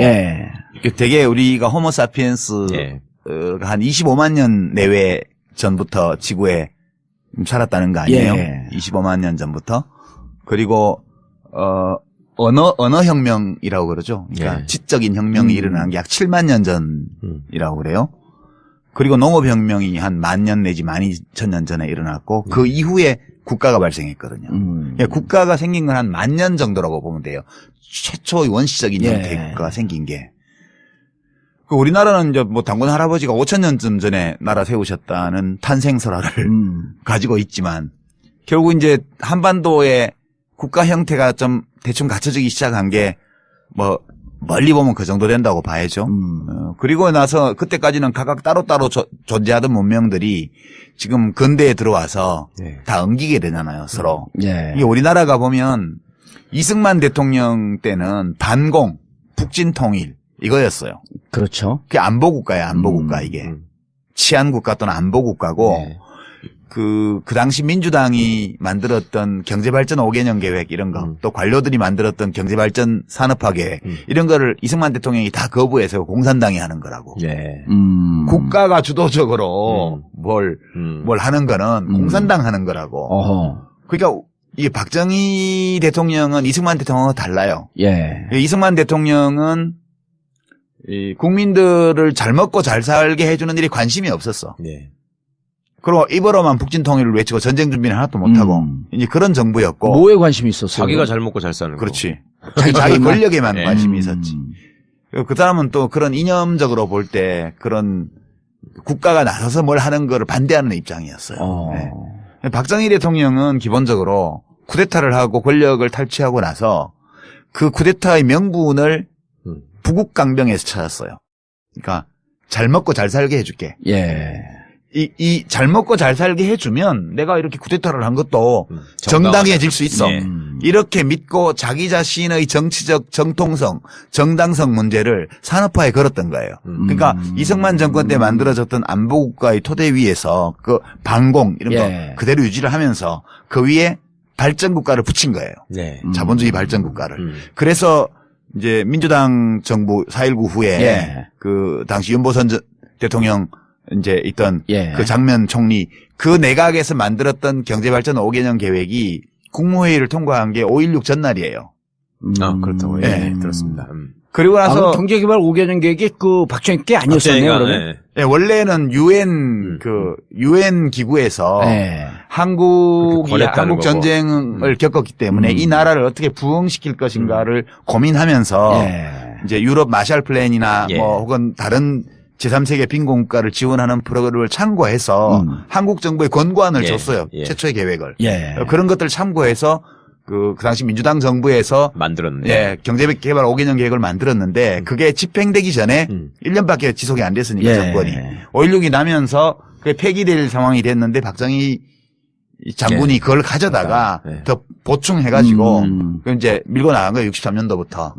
예. 되게 우리가 호모사피엔스 예. 한 25만 년 내외 전부터 지구에 살았다는 거 아니에요? 예. 25만 년 전부터. 그리고 언어 혁명이라고 그러죠. 그러니까 예. 지적인 혁명이 일어난 게 약 7만 년 전이라고 그래요. 그리고 농업혁명이 한 10,000년 내지 12,000년 전에 일어났고 그 이후에 국가가 발생했거든요. 그러니까 국가가 생긴 건 한 10,000년 정도라고 보면 돼요. 최초의 원시적인 형태의 국가가 생긴 게. 그 우리나라는 이제 뭐 단군 할아버지가 5,000년쯤 전에 나라 세우셨다는 탄생설화를 가지고 있지만 결국 이제 한반도의 국가 형태가 좀 대충 갖춰지기 시작한 게 뭐 멀리 보면 그 정도 된다고 봐야죠. 그리고 나서 그때까지는 각각 따로따로 존재하던 문명들이 지금 근대에 들어와서 다 엉기게 되잖아요, 서로. 이게 우리나라가 보면 이승만 대통령 때는 반공, 북진통일 이거였어요. 그렇죠. 그게 안보국가예요, 안보국가 이게. 치안국가 또는 안보국가고 그 당시 민주당이 만들었던 경제발전 5개년 계획 이런 거, 또 관료들이 만들었던 경제발전 산업화 계획 이런 거를 이승만 대통령이 다 거부해서 공산당이 하는 거라고. 국가가 주도적으로 뭘 하는 거는 공산당 하는 거라고. 그러니까 이 박정희 대통령은 이승만 대통령과 달라요. 이승만 대통령은 이 국민들을 잘 먹고 잘 살게 해주는 일에 관심이 없었어. 그리고 입으로만 북진 통일을 외치고 전쟁 준비는 하나도 못하고 이제 그런 정부였고. 뭐에 관심이 있었어요? 자기가 잘 먹고 잘 사는 거. 그렇지. 자기 권력에만 관심이 있었지. 그 사람은 또 그런 이념적으로 볼 때 그런 국가가 나서서 뭘 하는 거를 반대하는 입장이었어요. 박정희 대통령은 기본적으로 쿠데타를 하고 권력을 탈취하고 나서 그 쿠데타의 명분을 부국강병에서 찾았어요. 그러니까 잘 먹고 잘 살게 해줄게. 이 잘 먹고 잘 살게 해주면 내가 이렇게 쿠데타를 한 것도 정당해질 수 있어. 이렇게 믿고 자기 자신의 정치적 정통성, 정당성 문제를 산업화에 걸었던 거예요. 그러니까 이승만 정권 때 만들어졌던 안보국가의 토대 위에서 그 반공 이런 거 그대로 유지를 하면서 그 위에 발전국가를 붙인 거예요. 자본주의 발전국가를. 그래서 이제 민주당 정부 4.19 후에 그 당시 윤보선 대통령 이제 있던 그 장면 총리 그 내각에서 만들었던 경제발전 5개년 계획이 국무회의를 통과한 게 5.16 전날이에요. 그렇다고. 들었습니다. 그리고 나서 경제개발 5개년 계획이 그 박정희 게 아니었었네요, 그러면. 원래는 유엔 기구에서 한국 전쟁을 겪었기 때문에 이 나라를 어떻게 부흥시킬 것인가를 고민하면서 이제 유럽 마샬 플랜이나 뭐 혹은 다른 제3세계 빈곤국가를 지원하는 프로그램을 참고해서 한국 정부에 권고안을 줬어요. 최초의 계획을. 그런 것들을 참고해서 그 당시 민주당 정부에서 만들었는데 경제개발 5개년 계획을 만들었는데 그게 집행되기 전에 1년밖에 지속이 안 됐으니까 정권이 5.16이 나면서 그게 폐기될 상황이 됐는데 박정희 장군이 그걸 가져다가 더 보충해가지고 이제 밀고 나간 거예요. 63년도부터.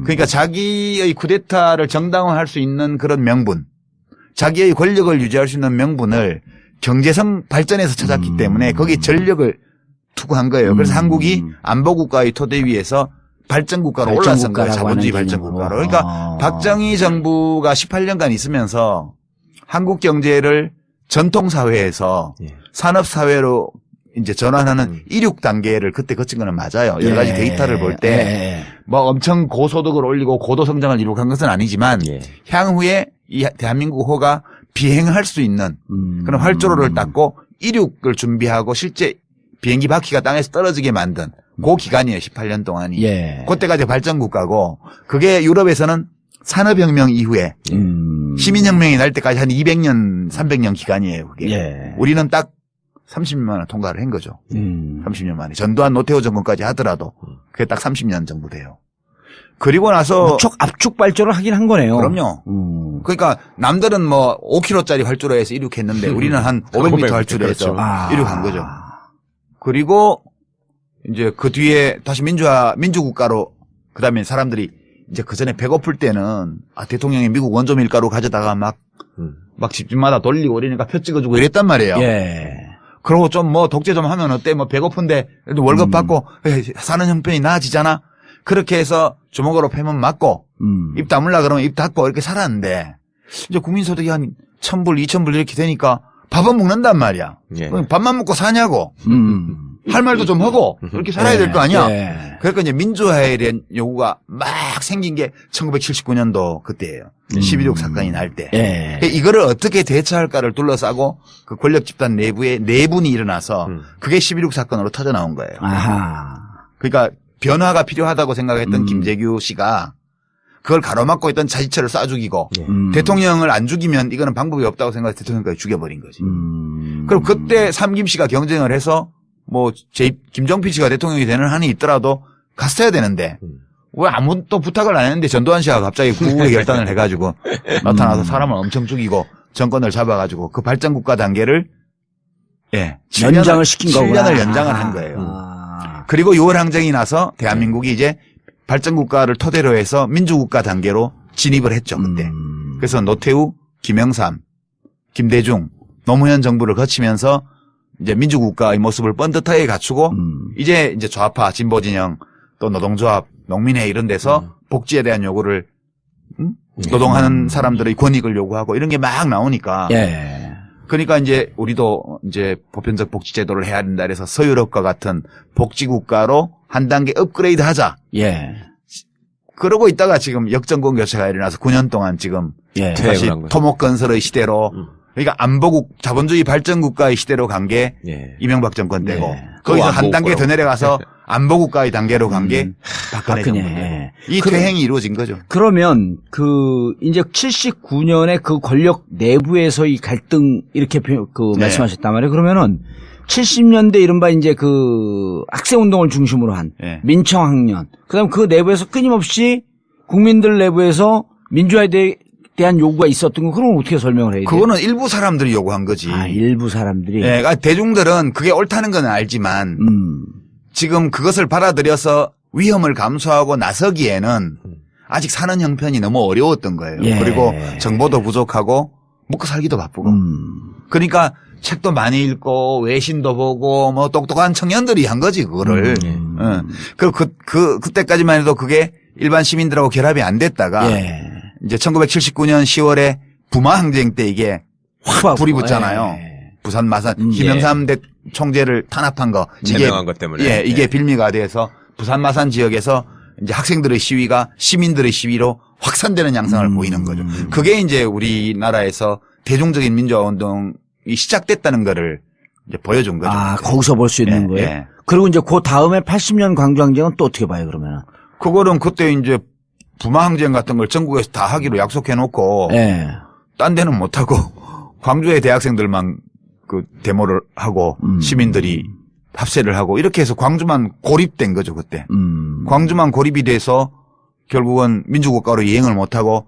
그러니까 자기의 쿠데타를 정당화할 수 있는 그런 명분, 자기의 권력을 유지할 수 있는 명분을 경제성 발전에서 찾았기 때문에 거기에 전력을 투구한 거예요. 그래서 한국이 안보국가의 토대 위에서 발전국가로 올라선 거예요. 자본주의 발전국가로. 그러니까 박정희 정부가 18년간 있으면서 한국 경제를 전통사회에서 산업사회로 이제 전환하는 이륙 단계를 그때 거친 거는 맞아요. 여러 가지 데이터를 볼 때 뭐 엄청 고소득을 올리고 고도 성장을 이룩한 것은 아니지만 향후에 이 대한민국 호가 비행할 수 있는 그런 활주로를 닦고 이륙을 준비하고 실제 비행기 바퀴가 땅에서 떨어지게 만든 그 기간이에요. 18년 동안이. 그때까지 발전국가고 그게 유럽에서는 산업혁명 이후에 시민혁명이 날 때까지 한 200년, 300년 기간이에요. 그게. 우리는 딱 30년 만에 통과를 한 거죠. 30년 만에. 전두환 노태우 정권까지 하더라도 그게 딱 30년 정도 돼요. 그리고 나서 압축 발전을 하긴 한 거네요. 그럼요. 그러니까 남들은 뭐 5km짜리 활주로에서 이륙했는데 우리는 한 500m 활주로에서 이륙한 거죠. 그리고 이제 그 뒤에 다시 민주국가로 그다음에 사람들이 이제 그 전에 배고플 때는 대통령이 미국 원조 밀가루 가져다가 막 집집마다 돌리고 이러니까 표 찍어주고 이랬단 말이에요. 그러고 좀 뭐 독재 좀 하면 어때? 뭐 배고픈데 그래도 월급 받고 사는 형편이 나아지잖아. 그렇게 해서 주먹으로 패면 맞고 입 다물라 그러면 입 닫고 이렇게 살았는데 이제 국민소득이 한 1,000불, 2,000불 이렇게 되니까 밥은 먹는단 말이야. 예. 그럼 밥만 먹고 사냐고. 할 말도 좀 하고 이렇게 살아야 될 거 아니야. 그러니까 이제 민주화에 대한 요구가 막 생긴 게 1979년도 그때예요. 12.6 사건이 날 때. 그러니까 이거를 어떻게 대처할까를 둘러싸고 그 권력 집단 내부에 내분이 일어나서 그게 12.6 사건으로 터져 나온 거예요. 아하. 그러니까 변화가 필요하다고 생각했던 김재규 씨가 그걸 가로막고 있던 자치처를 쏴 죽이고 대통령을 안 죽이면 이거는 방법이 없다고 생각해서 대통령까지 죽여버린 거지. 그럼 그때 삼김 씨가 경쟁을 해서 뭐 김정필 씨가 대통령이 되는 한이 있더라도 갔어야 되는데 왜 아무도 부탁을 안 했는데 전두환 씨가 갑자기 구국의 결단을 해가지고 나타나서 사람을 엄청 죽이고 정권을 잡아가지고 그 발전국가 단계를 연장을 시킨 거구나. 7년을 연장을 한 거예요. 그리고 6월 항쟁이 나서 대한민국이 이제 발전국가를 토대로 해서 민주국가 단계로 진입을 했죠, 그때. 그래서 노태우, 김영삼, 김대중, 노무현 정부를 거치면서 이제 민주국가의 모습을 번듯하게 갖추고 이제 좌파, 진보진영, 또 노동조합, 농민회 이런 데서 복지에 대한 요구를 노동하는 사람들의 권익을 요구하고 이런 게 막 나오니까. 그러니까 이제 우리도 이제 보편적 복지 제도를 해야 된다 그래서 서유럽과 같은 복지국가로 한 단계 업그레이드 하자. 그러고 있다가 지금 역정권 교체가 일어나서 9년 동안 지금 다시 토목건설의 시대로 그러니까 안보국 자본주의 발전국가의 시대로 간 게 이명박 정권 때고 거기서 한 단계 더 내려가서 안보국가의 단계로 간 게 박근혜 정권 때고 이 퇴행이 이루어진 거죠. 그러면 이제 79년에 그 권력 내부에서의 갈등 이렇게 말씀하셨단 말이에요. 그러면은 70년대 이른바 이제 그 학생운동을 중심으로 한 민청학년 그다음 그 내부에서 끊임없이 국민들 내부에서 민주화에 대한 요구가 있었던 거 그럼 어떻게 설명을 해야 돼요? 그거는 일부 사람들이 요구한 거지. 일부 사람들이. 그러니까 대중들은 그게 옳다는 건 알지만 지금 그것을 받아들여서 위험을 감수하고 나서기에는 아직 사는 형편이 너무 어려웠던 거예요. 그리고 정보도 부족하고 먹고 살기도 바쁘고. 그러니까 책도 많이 읽고 외신도 보고 뭐 똑똑한 청년들이 한 거지 그거를. 그때까지만 해도 그게 일반 시민들하고 결합이 안 됐다가 이제 1979년 10월에 부마 항쟁 때 이게 확 불이 붙잖아요. 부산 마산 김영삼 총재를 탄압한 거 제명한 것 때문에 이게 빌미가 돼서 부산 마산 지역에서 이제 학생들의 시위가 시민들의 시위로 확산되는 양상을 보이는 거죠. 그게 이제 우리나라에서 대중적인 민주화 운동이 시작됐다는 거를 이제 보여준 거죠. 거기서 볼 수 있는 거예요. 그리고 이제 그 다음에 80년 광주항쟁은 또 어떻게 봐요 그러면? 그거는 그때 이제 부마항쟁 같은 걸 전국에서 다 하기로 약속해 놓고 딴 데는 못 하고 광주의 대학생들만 그 데모를 하고 시민들이 합세를 하고 이렇게 해서 광주만 고립된 거죠 그때. 광주만 고립이 돼서 결국은 민주국가로 이행을 못 하고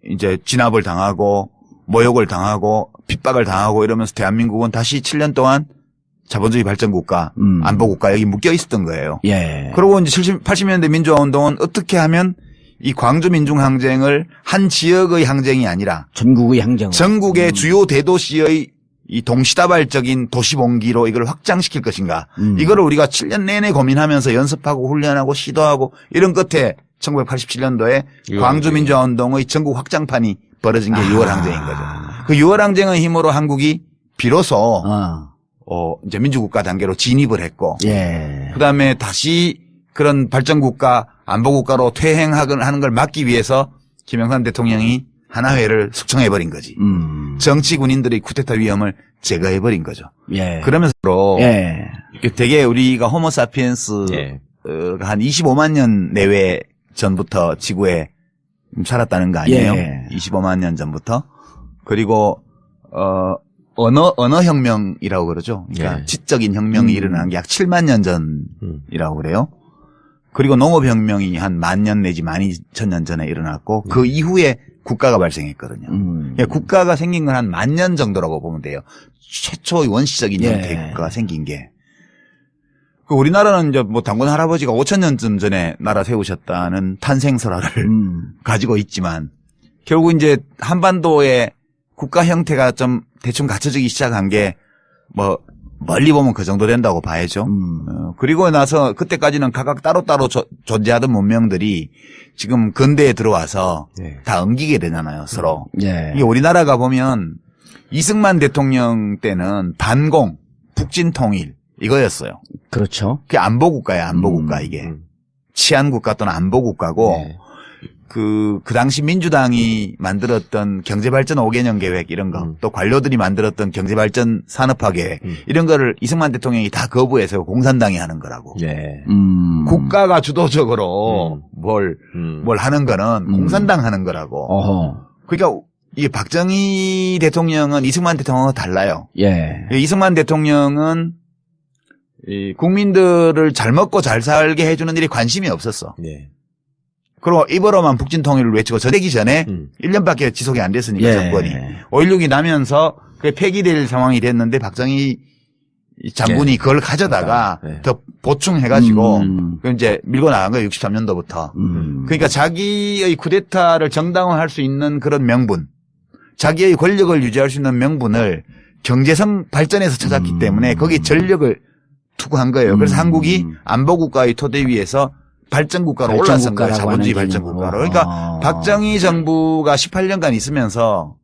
이제 진압을 당하고 모욕을 당하고 핍박을 당하고 이러면서 대한민국은 다시 7년 동안 자본주의 발전국가, 안보국가 여기 묶여 있었던 거예요. 그리고 이제 80년대 민주화 운동은 어떻게 하면 이 광주 민중항쟁을 한 지역의 항쟁이 아니라 전국의 항쟁, 전국의 주요 대도시의 이 동시다발적인 도시봉기로 이걸 확장시킬 것인가. 이거를 우리가 7년 내내 고민하면서 연습하고 훈련하고 시도하고 이런 끝에 1987년도에 광주 민주화 운동의 전국 확장판이 벌어진 게 6월 항쟁인 거죠. 그 6월 항쟁의 힘으로 한국이 비로소 이제 민주국가 단계로 진입을 했고 그다음에 다시 그런 발전국가 안보국가로 퇴행하는 걸 막기 위해서 김영삼 대통령이 하나회를 숙청해버린 거지. 정치 군인들의 쿠데타 위험을 제거해버린 거죠. 그러면서 되게 우리가 호모사피엔스 한 25만 년 내외 전부터 지구에 살았다는 거 아니에요? 25만 년 전부터. 그리고 언어혁명이라고 그러죠. 그러니까 지적인 혁명이 일어난 게 약 7만 년 전이라고 그래요. 그리고 농업혁명이 한 10,000년 내지 12,000년 전에 일어났고 그 이후에 국가가 발생했거든요. 그러니까 국가가 생긴 건 한 10,000년 정도라고 보면 돼요. 최초의 원시적인 형태의 국가가 생긴 게. 우리나라는 이제 뭐 당군 할아버지가 5,000년쯤 전에 나라 세우셨다는 탄생설화를 가지고 있지만 결국 이제 한반도의 국가 형태가 좀 대충 갖춰지기 시작한 게 뭐 멀리 보면 그 정도 된다고 봐야죠. 그리고 나서 그때까지는 각각 따로따로 존재하던 문명들이 지금 근대에 들어와서 네. 다 엉기게 되잖아요, 서로. 예. 이게 우리나라가 보면 이승만 대통령 때는 반공, 북진 통일 이거였어요. 그렇죠. 그게 안보국가예요, 안보국가 이게. 치안국가 또는 안보국가고 네. 그 당시 민주당이 만들었던 경제발전 5개년 계획 이런 거, 또 관료들이 만들었던 경제발전 산업화 계획 이런 거를 이승만 대통령이 다 거부해서 공산당이 하는 거라고. 네. 국가가 주도적으로 뭘 하는 거는 공산당 하는 거라고. 어허. 그러니까 이게 박정희 대통령은 이승만 대통령과 달라요. 예. 이승만 대통령은 이 국민들을 잘 먹고 잘 살게 해주는 일에 관심이 없었어. 네. 그리고 입으로만 북진 통일을 외치고 전되기 전에 1년밖에 지속이 안 됐으니까 예. 정권이 5.16이 나면서 그게 폐기될 상황이 됐는데 박정희 장군이 네. 그걸 가져다가 네. 더 보충해가지고 그 이제 밀고 나간 거예요. 63년도부터. 그러니까 자기의 쿠데타를 정당화할 수 있는 그런 명분, 자기의 권력을 유지할 수 있는 명분을 경제성 발전에서 찾았기 때문에 거기 전력을 투구한 거예요. 그래서 한국이 안보국가의 토대 위에서 발전국가로 올라선 거예요. 자본주의 발전국가로. 그러니까 박정희 정부가 18년간 있으면서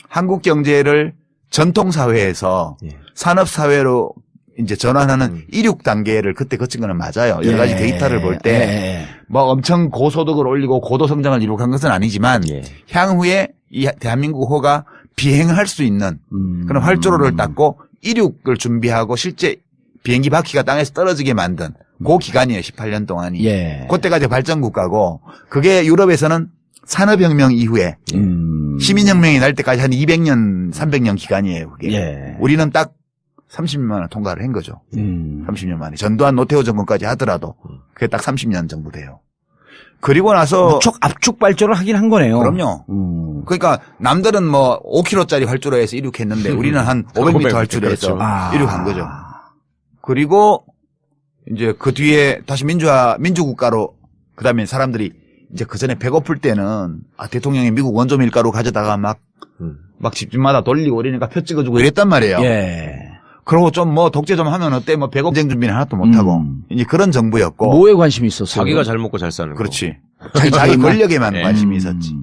한국 경제를 전통사회에서 예. 산업사회로 이제 전환하는 이륙 단계를 그때 거친 거는 맞아요. 여러 가지 데이터를 볼 때 뭐 엄청 고소득을 올리고 고도 성장을 이룩한 것은 아니지만 예. 향후에 이 대한민국 호가 비행할 수 있는 그런 활주로를 닦고 이륙을 준비하고 실제 비행기 바퀴가 땅에서 떨어지게 만든 그 기간이에요. 18년 동안이. 예. 그때까지 발전국가고 그게 유럽에서는 산업혁명 이후에 시민혁명이 날 때까지 한 200년, 300년 기간이에요. 그게. 예. 우리는 딱 30년 만에 통과를 한 거죠. 30년 만에. 전두환 노태우 정권까지 하더라도 그게 딱 30년 정도 돼요. 그리고 나서 무척 압축 발전을 하긴 한 거네요. 그럼요. 그러니까 남들은 뭐 5km짜리 활주로에서 이륙했는데 우리는 한 500m 활주로에서 그렇죠. 이륙한 거죠. 그리고 이제 그 뒤에 다시 민주국가로 그다음에 사람들이 이제 그 전에 배고플 때는 대통령이 미국 원조 밀가루 가져다가 막 집집마다 돌리고 이러니까 표 찍어주고 이랬단 말이에요. 예. 그러고 좀 뭐 독재 좀 하면 어때? 뭐 배고쟁 준비는 하나도 못하고 이제 그런 정부였고. 뭐에 관심이 있었어요? 자기가 잘 먹고 잘 사는 거. 그렇지. 자기 권력에만 네. 관심이 있었지.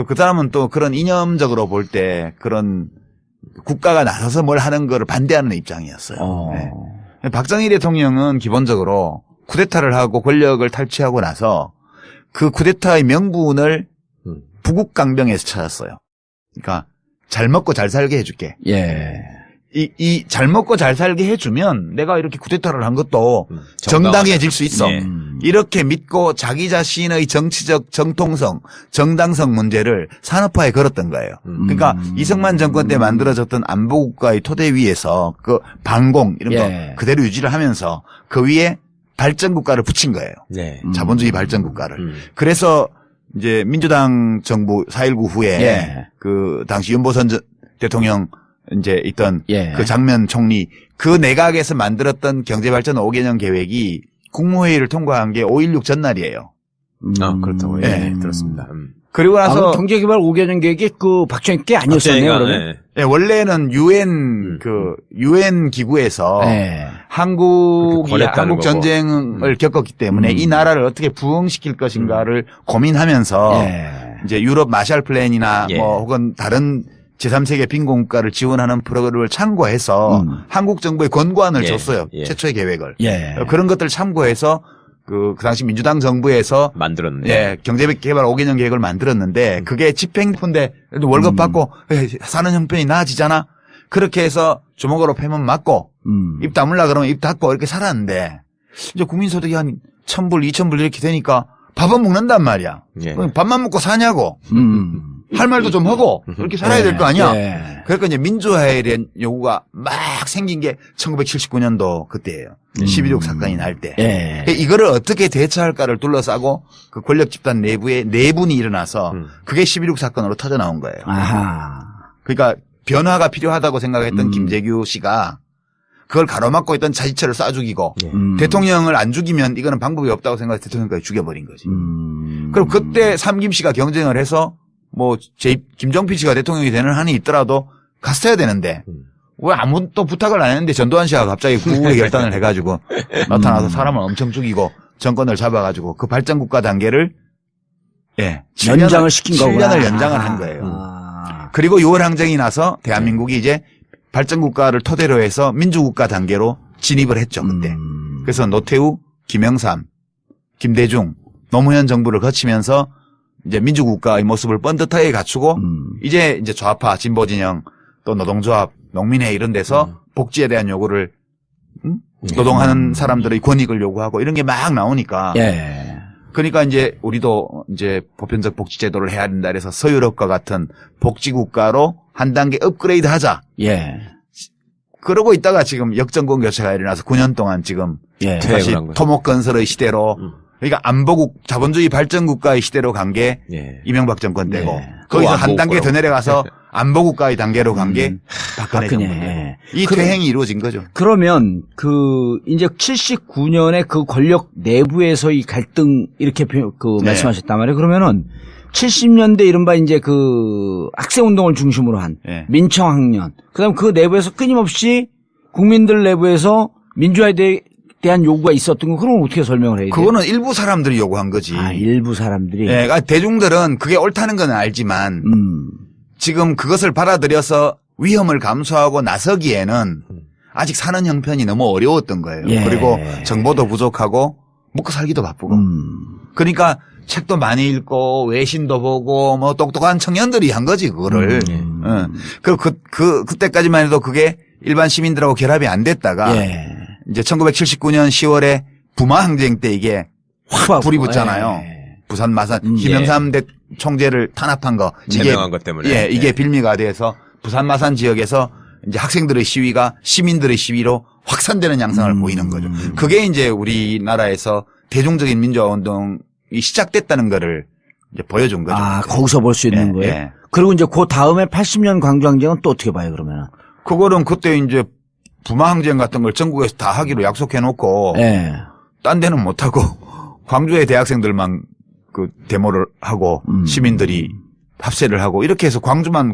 그 사람은 또 그런 이념적으로 볼 때 그런 국가가 나서서 뭘 하는 거를 반대하는 입장이었어요. 네. 박정희 대통령은 기본적으로 쿠데타를 하고 권력을 탈취하고 나서 그 쿠데타의 명분을 부국강병에서 찾았어요. 그러니까 잘 먹고 잘 살게 해줄게. 예. 이 잘 먹고 잘 살게 해주면 내가 이렇게 쿠데타를 한 것도 정당해질 수 있어. 네. 이렇게 믿고 자기 자신의 정치적 정통성, 정당성 문제를 산업화에 걸었던 거예요. 그러니까 이승만 정권 때 만들어졌던 안보국가의 토대 위에서 그 반공 이런 예. 거 그대로 유지를 하면서 그 위에 발전국가를 붙인 거예요. 네. 자본주의 발전국가를. 그래서 이제 민주당 정부 4.19 후에 예. 그 당시 윤보선 대통령 이제 있던 예. 그 장면 총리 그 내각에서 만들었던 경제발전 5개년 계획이 국무회의를 통과한 게 5.16 전날이에요. 그렇다고. 예. 네. 들었습니다. 그리고 나서 경제개발 5개년 계획이 그 박정희 게 아니었었네요, 그러면. 예, 원래는 유엔 기구에서 예. 한국 거고. 전쟁을 겪었기 때문에 이 나라를 어떻게 부흥시킬 것인가를 고민하면서 예. 이제 유럽 마샬 플랜이나 예. 뭐 혹은 다른 제3세계 빈곤국가를 지원하는 프로그램을 참고해서 한국 정부에 권고안을 예. 줬어요. 예. 최초의 계획을. 예. 그런 것들을 참고해서 그 당시 민주당 정부에서 만들었네. 예, 경제개발 5개년 계획을 만들었는데 그게 집행인데 월급 받고 사는 형편이 나아지잖아. 그렇게 해서 주먹으로 패면 맞고 입 다물라 그러면 입 닫고 이렇게 살았는데 이제 국민소득이 한 1,000불, 2,000불 이렇게 되니까 밥은 먹는단 말이야. 예. 그럼 밥만 먹고 사냐고. 할 말도 좀 하고 그렇게 살아야 될 거 아니야. 예. 그러니까 이제 민주화에 대한 요구가 막 생긴 게 1979년도 그때예요. 11.6 사건이 날 때. 예. 이거를 어떻게 대처할까를 둘러싸고 그 권력 집단 내부에 내분이 일어나서 그게 11.6 사건으로 터져 나온 거예요. 아하. 그러니까 변화가 필요하다고 생각했던 김재규 씨가 그걸 가로막고 있던 자지처를 쏴 죽이고 대통령을 안 죽이면 이거는 방법이 없다고 생각해서 대통령까지 죽여버린 거지. 그럼 그때 삼김 씨가 경쟁을 해서 뭐 김정필 씨가 대통령이 되는 한이 있더라도 갔어야 되는데 왜 아무도 부탁을 안 했는데 전두환 씨가 갑자기 구국의 결단을 해가지고 나타나서 사람을 엄청 죽이고 정권을 잡아가지고 그 발전국가 단계를 연장을 시킨 거구나. 7년을 연장을 한 거예요. 그리고 6월 항쟁이 나서 대한민국이 이제 발전국가를 토대로 해서 민주국가 단계로 진입을 했죠, 그때. 그래서 노태우, 김영삼, 김대중, 노무현 정부를 거치면서 이제 민주국가의 모습을 번듯하게 갖추고 이제 좌파, 진보진영 또 노동조합, 농민회 이런 데서 복지에 대한 요구를 노동하는 사람들의 권익을 요구하고 이런 게 막 나오니까. 그러니까 이제 우리도 이제 보편적 복지제도를 해야 된다 그래서 서유럽과 같은 복지국가로 한 단계 업그레이드 하자. 그러고 있다가 지금 역정권 교체가 일어나서 9년 동안 지금 다시 토목건설의 시대로 그러니까 안보국 자본주의 발전국가의 시대로 간 게 이명박 정권 때고 거기서 한 단계 더 내려가서 안보국가의 단계로 간 게 박근혜 정권 때고 이 퇴행이 이루어진 거죠. 그러면 이제 79년에 그 권력 내부에서의 갈등 이렇게 말씀하셨단 말이에요. 그러면은 70년대 이른바 이제 학생운동을 중심으로 한 민청학년 그다음 그 내부에서 끊임없이 국민들 내부에서 민주화에 대한 요구가 있었던 거 그럼 어떻게 설명을 해야 돼요? 그거는 일부 사람들이 요구한 거지. 일부 사람들이. 그러니까 대중들은 그게 옳다는 건 알지만 지금 그것을 받아들여서 위험을 감수하고 나서기에는 아직 사는 형편이 너무 어려웠던 거예요. 그리고 정보도 부족하고 먹고 살기도 바쁘고. 그러니까 책도 많이 읽고 외신도 보고 뭐 똑똑한 청년들이 한 거지 그거를. 그때까지만 해도 그게 일반 시민들하고 결합이 안 됐다가 이제 1979년 10월에 부마 항쟁 때 이게 확 불이 붙잖아요. 부산 마산 김영삼 총재를 탄압한 거 제명한 것 때문에 이게 빌미가 돼서 부산 마산 지역에서 이제 학생들의 시위가 시민들의 시위로 확산되는 양상을 보이는 거죠. 그게 이제 우리나라에서 대중적인 민주화 운동이 시작됐다는 거를 이제 보여준 거죠. 거기서 볼 수 있는 거예요. 그리고 이제 그 다음에 80년 광주항쟁은 또 어떻게 봐요 그러면은? 그거는 그때 이제 부마항쟁 같은 걸 전국에서 다 하기로 약속해 놓고 딴 데는 못 하고 광주의 대학생들만 그 데모를 하고 시민들이 합세를 하고 이렇게 해서 광주만